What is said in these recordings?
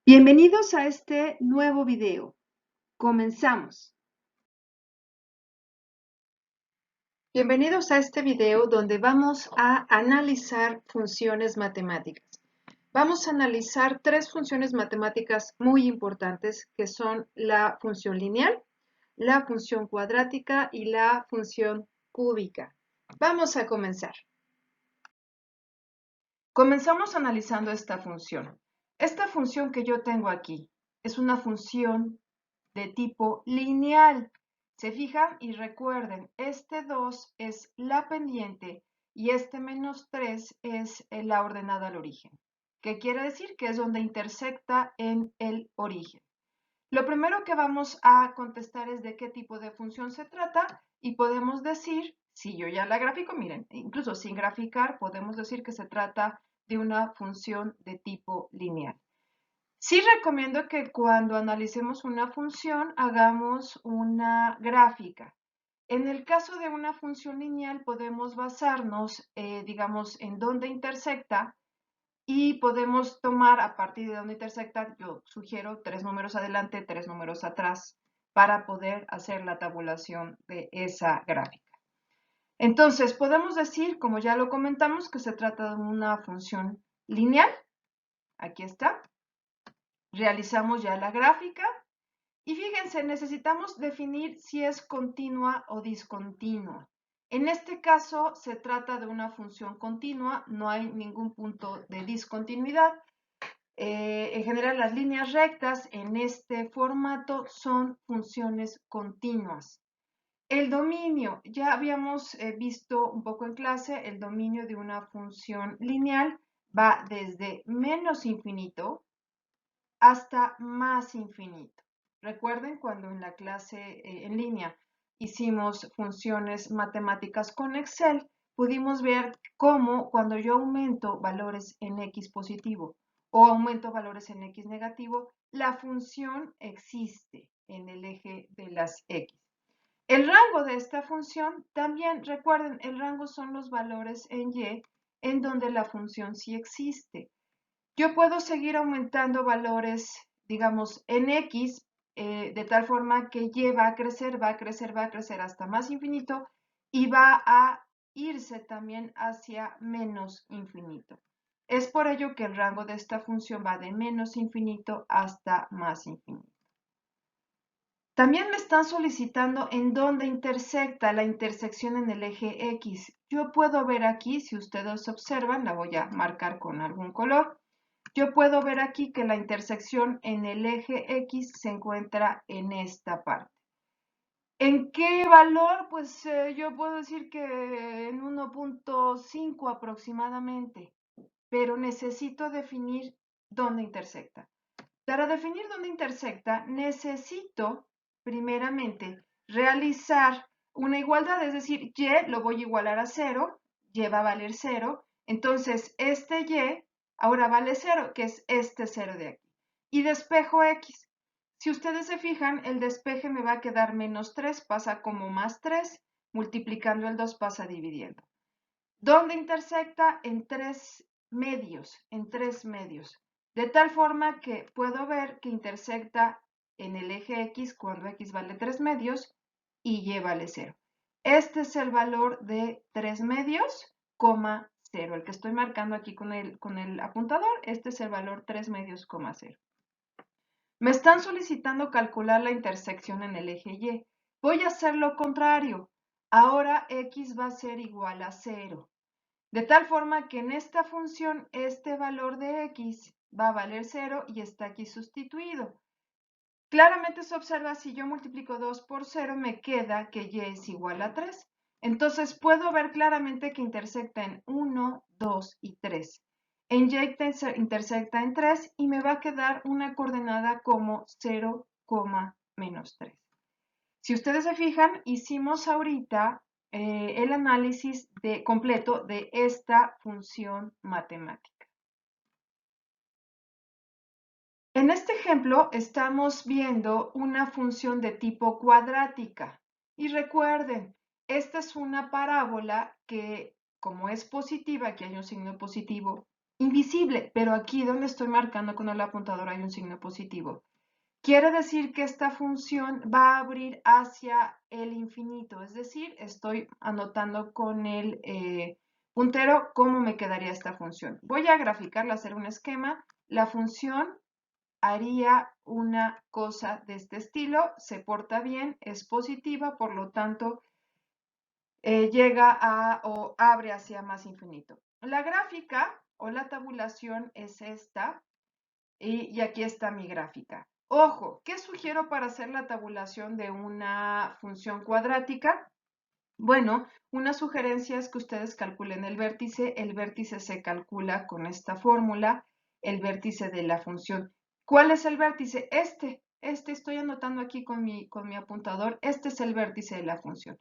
Bienvenidos a este nuevo video. Comenzamos. Bienvenidos a este video donde vamos a analizar funciones matemáticas. Vamos a analizar tres funciones matemáticas muy importantes que son la función lineal, la función cuadrática y la función cúbica. Vamos a comenzar. Comenzamos analizando esta función. Esta función que yo tengo aquí es una función de tipo lineal. Se fijan y recuerden, este 2 es la pendiente y este menos 3 es la ordenada al origen. ¿Qué quiere decir? Que es donde intersecta en el origen. Lo primero que vamos a contestar es de qué tipo de función se trata y podemos decir, si yo ya la grafico, miren, incluso sin graficar, podemos decir que se trata de una función de tipo lineal. Sí recomiendo que cuando analicemos una función hagamos una gráfica. En el caso de una función lineal podemos basarnos, digamos, en dónde intersecta y podemos tomar a partir de dónde intersecta, yo sugiero 3 números adelante, 3 números atrás para poder hacer la tabulación de esa gráfica. Entonces, podemos decir, como ya lo comentamos, que se trata de una función lineal. Aquí está. Realizamos ya la gráfica y fíjense, necesitamos definir si es continua o discontinua. En este caso se trata de una función continua, no hay ningún punto de discontinuidad. En general, las líneas rectas en este formato son funciones continuas. El dominio, ya habíamos visto un poco en clase, el dominio de una función lineal va desde menos infinito hasta más infinito. Recuerden cuando en la clase en línea hicimos funciones matemáticas con Excel, pudimos ver cómo cuando yo aumento valores en X positivo o aumento valores en X negativo, la función existe en el eje de las X. El rango de esta función, también recuerden, el rango son los valores en Y en donde la función sí existe. Yo puedo seguir aumentando valores, digamos, en X, de tal forma que Y va a crecer, va a crecer, va a crecer hasta más infinito y va a irse también hacia menos infinito. Es por ello que el rango de esta función va de menos infinito hasta más infinito. También me están solicitando en dónde intersecta la intersección en el eje X. Yo puedo ver aquí, si ustedes observan, la voy a marcar con algún color. Yo puedo ver aquí que la intersección en el eje X se encuentra en esta parte. ¿En qué valor? Pues yo puedo decir que en 1.5 aproximadamente, pero necesito definir dónde intersecta. Para definir dónde intersecta, necesito primeramente realizar una igualdad, es decir, Y lo voy a igualar a 0, Y va a valer 0, entonces este Y ahora vale 0, que es este 0 de aquí. Y despejo X. Si ustedes se fijan, el despeje me va a quedar menos 3, pasa como más 3, multiplicando el 2 pasa dividiendo. ¿Dónde intersecta? En tres medios, de tal forma que puedo ver que intersecta en el eje X cuando X vale 3 medios y Y vale 0. Este es el valor de 3 medios, 0. El que estoy marcando aquí con el apuntador, este es el valor 3 medios, 0. Me están solicitando calcular la intersección en el eje Y. Voy a hacer lo contrario. Ahora X va a ser igual a 0. De tal forma que en esta función este valor de X va a valer 0 y está aquí sustituido. Claramente se observa, si yo multiplico 2 por 0, me queda que Y es igual a 3. Entonces puedo ver claramente que intersecta en 1, 2 y 3. En Y intersecta en 3 y me va a quedar una coordenada como 0, menos 3. Si ustedes se fijan, hicimos ahorita el análisis completo de esta función matemática. En este ejemplo estamos viendo una función de tipo cuadrática. Y recuerden, esta es una parábola que, como es positiva, aquí hay un signo positivo, invisible, pero aquí donde estoy marcando con el apuntador hay un signo positivo. Quiere decir que esta función va a abrir hacia el infinito, es decir, estoy anotando con el puntero cómo me quedaría esta función. Voy a graficarla, hacer un esquema. La función haría una cosa de este estilo, se porta bien, es positiva, por lo tanto llega a o abre hacia más infinito. La gráfica o la tabulación es esta y aquí está mi gráfica. Ojo, ¿qué sugiero para hacer la tabulación de una función cuadrática? Bueno, una sugerencia es que ustedes calculen el vértice se calcula con esta fórmula, el vértice de la función. ¿Cuál es el vértice? Este estoy anotando aquí con mi apuntador, este es el vértice de la función.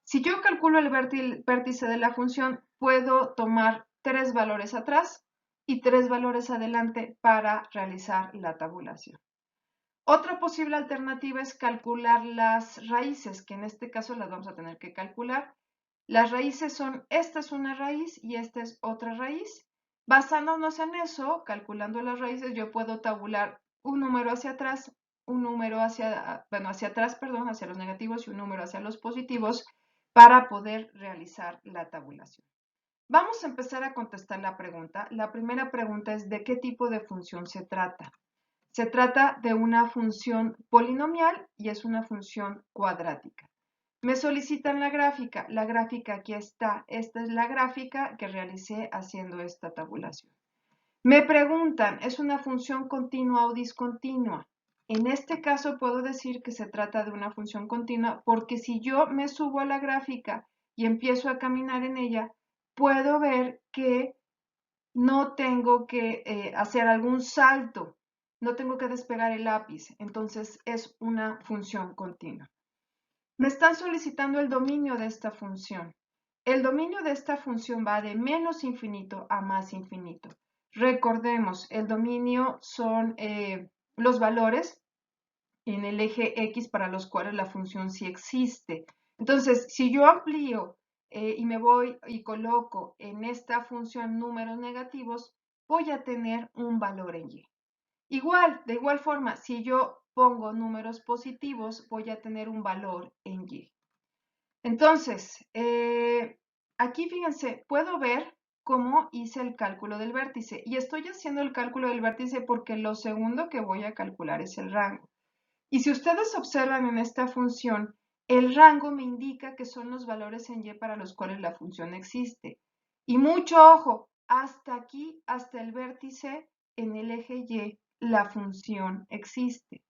Si yo calculo el vértice de la función, puedo tomar 3 valores atrás y 3 valores adelante para realizar la tabulación. Otra posible alternativa es calcular las raíces, que en este caso las vamos a tener que calcular. Las raíces son, esta es una raíz y esta es otra raíz. Basándonos en eso, calculando las raíces, yo puedo tabular un número hacia atrás, un número hacia, bueno, hacia atrás, perdón, hacia los negativos y un número hacia los positivos para poder realizar la tabulación. Vamos a empezar a contestar la pregunta. La primera pregunta es ¿de qué tipo de función se trata? Se trata de una función polinomial y es una función cuadrática. Me solicitan la gráfica aquí está. Esta es la gráfica que realicé haciendo esta tabulación. Me preguntan, ¿es una función continua o discontinua? En este caso puedo decir que se trata de una función continua porque si yo me subo a la gráfica y empiezo a caminar en ella, puedo ver que no tengo que hacer algún salto, no tengo que despegar el lápiz, entonces es una función continua. Me están solicitando el dominio de esta función. El dominio de esta función va de menos infinito a más infinito. Recordemos, el dominio son los valores en el eje X para los cuales la función sí existe. Entonces, si yo amplío y me voy y coloco en esta función números negativos, voy a tener un valor en Y. De igual forma, si yo pongo números positivos, voy a tener un valor en Y. Entonces, aquí fíjense, puedo ver cómo hice el cálculo del vértice y estoy haciendo el cálculo del vértice porque lo segundo que voy a calcular es el rango. Y si ustedes observan en esta función, el rango me indica que son los valores en Y para los cuales la función existe. Y mucho ojo, hasta aquí, hasta el vértice en el eje Y, la función existe.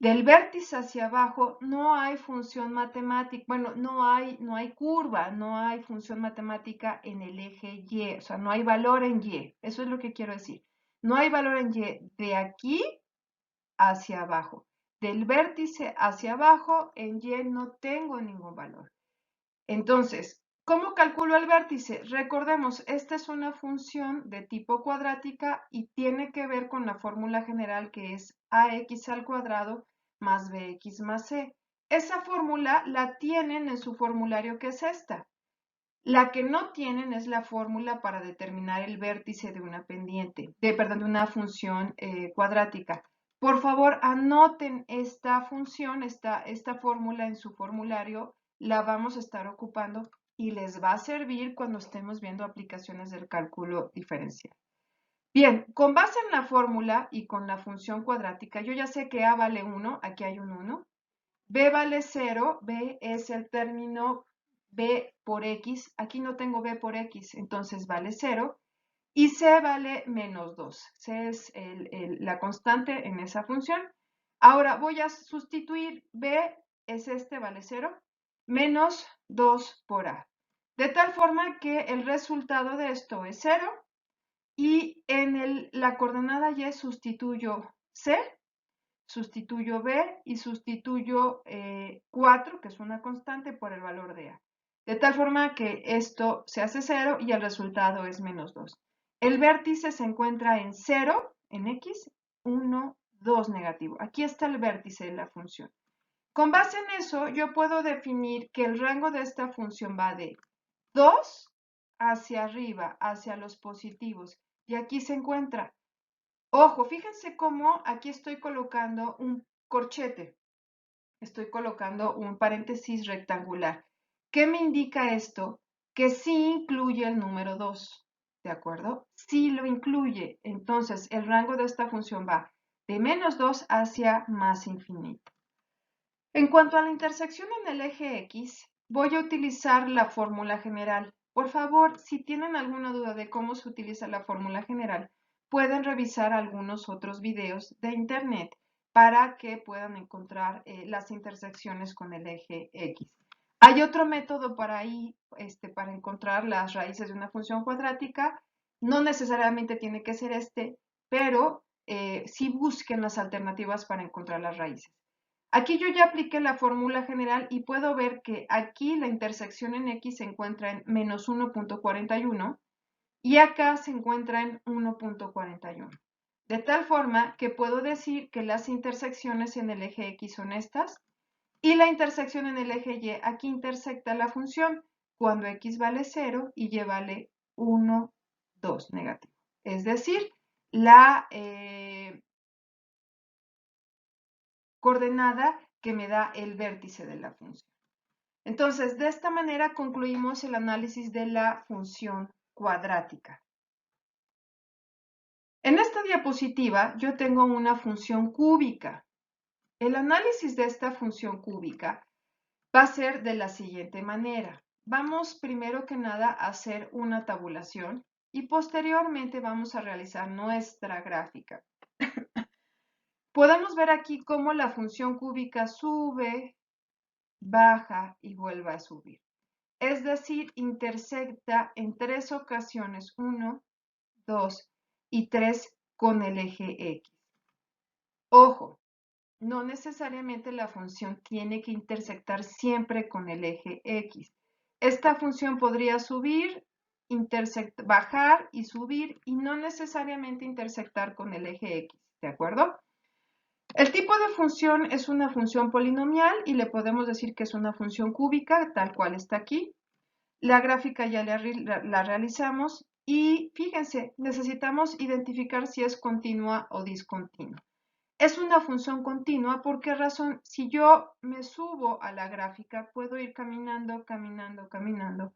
Del vértice hacia abajo no hay función matemática, bueno, no hay curva, no hay función matemática en el eje Y, o sea, no hay valor en Y, eso es lo que quiero decir. No hay valor en Y de aquí hacia abajo. Del vértice hacia abajo, en Y no tengo ningún valor. Entonces, ¿cómo calculo el vértice? Recordemos, esta es una función de tipo cuadrática y tiene que ver con la fórmula general que es ax al cuadrado más bx más c. Esa fórmula la tienen en su formulario que es esta. La que no tienen es la fórmula para determinar el vértice de una pendiente, de una función cuadrática. Por favor, anoten esta función, esta fórmula en su formulario, la vamos a estar ocupando y les va a servir cuando estemos viendo aplicaciones del cálculo diferencial. Bien, con base en la fórmula y con la función cuadrática, yo ya sé que A vale 1, aquí hay un 1, B vale 0, B es el término B por X, aquí no tengo B por X, entonces vale 0, y C vale menos 2, C es la constante en esa función. Ahora voy a sustituir B, es este, vale 0, menos 2 por A, de tal forma que el resultado de esto es 0, y en la coordenada Y sustituyo C, sustituyo B y sustituyo 4, que es una constante, por el valor de A. De tal forma que esto se hace 0 y el resultado es menos 2. El vértice se encuentra en 0, en X, 1, 2 negativo. Aquí está el vértice de la función. Con base en eso, yo puedo definir que el rango de esta función va de 2 hacia arriba, hacia los positivos, y aquí se encuentra. Ojo, fíjense cómo aquí estoy colocando un corchete. Estoy colocando un paréntesis rectangular. ¿Qué me indica esto? Que sí incluye el número 2, ¿de acuerdo? Sí lo incluye. Entonces, el rango de esta función va de -2 hacia más infinito. En cuanto a la intersección en el eje X, voy a utilizar la fórmula general. Por favor, si tienen alguna duda de cómo se utiliza la fórmula general, pueden revisar algunos otros videos de internet para que puedan encontrar las intersecciones con el eje X. Hay otro método para encontrar las raíces de una función cuadrática. No necesariamente tiene que ser pero sí busquen las alternativas para encontrar las raíces. Aquí yo ya apliqué la fórmula general y puedo ver que aquí la intersección en X se encuentra en -1.41 y acá se encuentra en 1.41. De tal forma que puedo decir que las intersecciones en el eje X son estas y la intersección en el eje Y aquí intersecta la función cuando X vale 0 y Y vale 1, 2 negativo. Es decir, la coordenada que me da el vértice de la función. Entonces, de esta manera concluimos el análisis de la función cuadrática. En esta diapositiva yo tengo una función cúbica. El análisis de esta función cúbica va a ser de la siguiente manera. Vamos primero que nada a hacer una tabulación y posteriormente vamos a realizar nuestra gráfica. Podemos ver aquí cómo la función cúbica sube, baja y vuelve a subir. Es decir, intersecta en 3 ocasiones, 1, 2 y 3 con el eje X. Ojo, no necesariamente la función tiene que intersectar siempre con el eje X. Esta función podría subir, bajar y subir y no necesariamente intersectar con el eje X, ¿de acuerdo? El tipo de función es una función polinomial y le podemos decir que es una función cúbica, tal cual está aquí. La gráfica ya la realizamos y fíjense, necesitamos identificar si es continua o discontinua. Es una función continua, ¿por qué razón? Si yo me subo a la gráfica, puedo ir caminando, caminando, caminando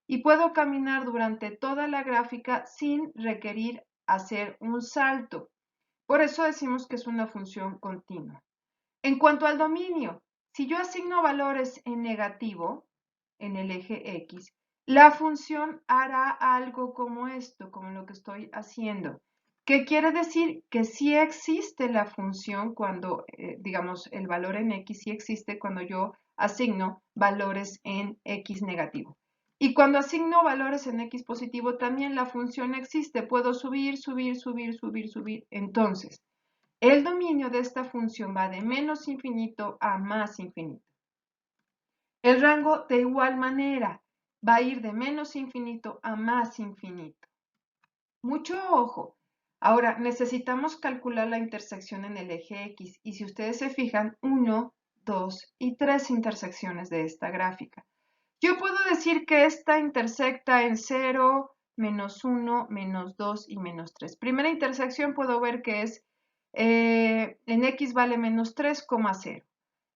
y puedo caminar durante toda la gráfica sin requerir hacer un salto. Por eso decimos que es una función continua. En cuanto al dominio, si yo asigno valores en negativo, en el eje X, la función hará algo como esto, como lo que estoy haciendo. ¿Qué quiere decir? Que sí existe la función cuando, digamos, el valor en X sí existe cuando yo asigno valores en X negativo. Y cuando asigno valores en X positivo, también la función existe. Puedo subir, subir, subir, subir, subir. Entonces, el dominio de esta función va de menos infinito a más infinito. El rango de igual manera va a ir de menos infinito a más infinito. Mucho ojo. Ahora necesitamos calcular la intersección en el eje X y si ustedes se fijan, 1, 2 y 3 intersecciones de esta gráfica. Yo puedo decir que esta intersecta en 0, menos 1, menos 2 y menos 3. Primera intersección puedo ver que es en X vale menos 3,0.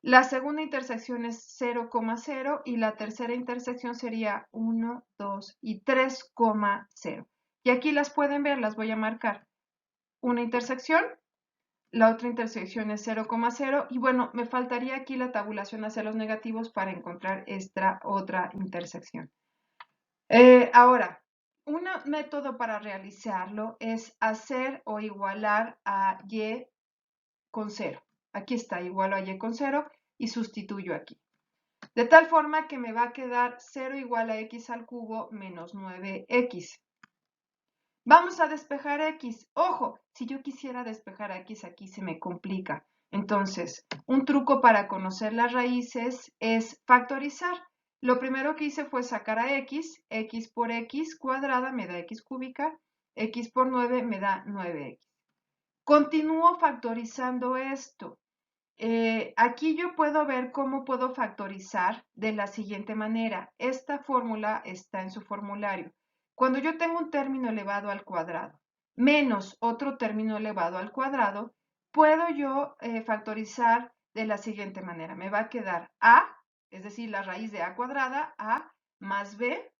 La segunda intersección es 0,0 y la tercera intersección sería 1, 2 y 3,0. Y aquí las pueden ver, las voy a marcar. Una intersección, la otra intersección es 0,0 y bueno, me faltaría aquí la tabulación hacia los negativos para encontrar esta otra intersección. Ahora, un método para realizarlo es hacer o igualar a Y con 0. Aquí está, igualo a Y con 0 y sustituyo aquí. De tal forma que me va a quedar 0 igual a X al cubo menos 9X. Vamos a despejar X. Ojo, si yo quisiera despejar X, aquí se me complica. Entonces, un truco para conocer las raíces es factorizar. Lo primero que hice fue sacar a X. X por X cuadrada me da X cúbica. X por 9 me da 9X. Continúo factorizando esto. Aquí yo puedo ver cómo puedo factorizar de la siguiente manera. Esta fórmula está en su formulario. Cuando yo tengo un término elevado al cuadrado menos otro término elevado al cuadrado, puedo yo factorizar de la siguiente manera. Me va a quedar a, es decir, la raíz de a cuadrada, a más b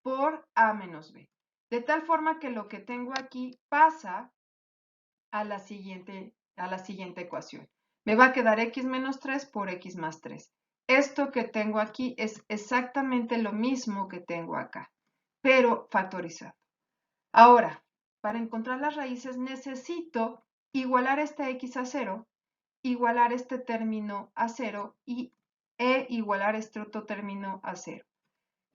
por a menos b. De tal forma que lo que tengo aquí pasa a la siguiente ecuación. Me va a quedar x menos 3 por x más 3. Esto que tengo aquí es exactamente lo mismo que tengo acá, pero factorizado. Ahora, para encontrar las raíces necesito igualar esta x a 0, igualar este término a 0 e igualar este otro término a 0.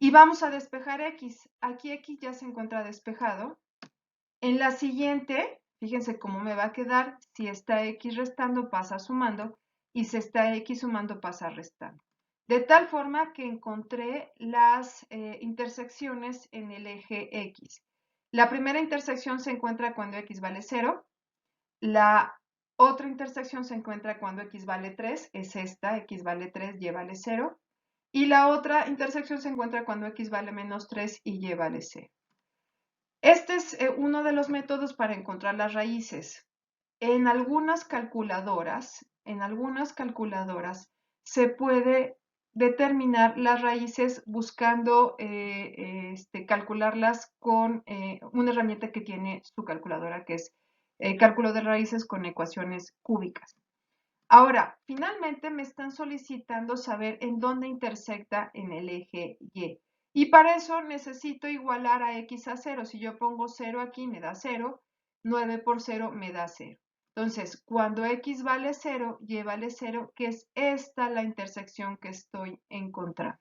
Y vamos a despejar x. Aquí x ya se encuentra despejado. En la siguiente, fíjense cómo me va a quedar. Si está x restando, pasa sumando. Y si está x sumando, pasa restando. De tal forma que encontré las intersecciones en el eje x. La primera intersección se encuentra cuando x vale 0. La otra intersección se encuentra cuando x vale 3. Es esta, x vale 3, y vale 0. Y la otra intersección se encuentra cuando x vale menos 3 y y vale 0. Este es uno de los métodos para encontrar las raíces. En algunas calculadoras se puede determinar las raíces buscando calcularlas con una herramienta que tiene su calculadora, que es cálculo de raíces con ecuaciones cúbicas. Ahora, finalmente me están solicitando saber en dónde intersecta en el eje Y. Y para eso necesito igualar a x a 0. Si yo pongo 0 aquí, me da 0. 9 por 0 me da 0. Entonces, cuando x vale 0, y vale 0, que es esta la intersección que estoy encontrando.